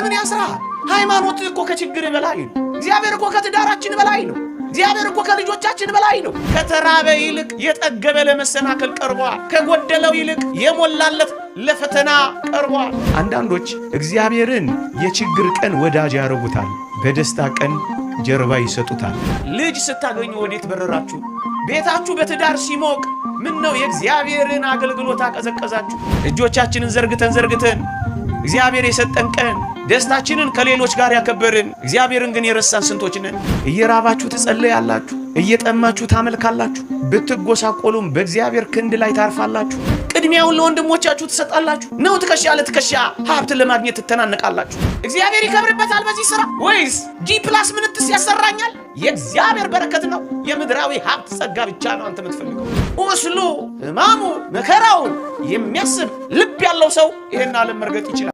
ለምን ያስራል? ሃይማኖት እኮ ከችግር በላይ ነው። እግዚአብሔር እኮ ከትዳራችን በላይ ነው። እግዚአብሔር እኮ ከልጆቻችን በላይ ነው። ከተራበ ይልቅ የጠገበ ለመሰናከል ቀርቧል። ከጎደለው ይልቅ የሞላለት ለፈተና ቀርቧል። አንዳንዶች እግዚአብሔርን የችግር ቀን ወዳጅ ያረጉታል፣ በደስታ ቀን ጀርባ ይሰጡታል። ልጅ ስታገኙ ወዴት በረራችሁ? ቤታችሁ በትዳር ሲሞቅ ምን ነው የእግዚአብሔርን አገልግሎት አቀዘቀዛችሁ? እጆቻችንን ዘርግተን እግዚአብሔር የሰጠን ቀን ደስታችንን ከሌሎች ጋር ያከበርን እግዚአብሔርን ግን የረሳን ስንቶች ነን? እየራባችሁ ትጸልያላችሁ፣ እየጠማችሁ ታመልካላችሁ፣ ብትጎሳቆሉም በእግዚአብሔር ክንድ ላይ ታርፋላችሁ። ቅድሚያውን ለወንድሞቻችሁ ትሰጣላችሁ ነው። ትከሻ ለትከሻ ሀብትን ለማግኘት ትተናነቃላችሁ። እግዚአብሔር ይከብርበታል በዚህ ሥራ ወይስ G+ ምንትስ ያሰራኛል? የእግዚአብሔር በረከት ነው። የምድራዊ ሀብት ጸጋ ብቻ ነው አንተ የምትፈልገው። ወስሉ ሕማሙ መከራውን የሚያስብ ልብ ያለው ሰው ይሄን ዓለም መርገጥ ይችላል።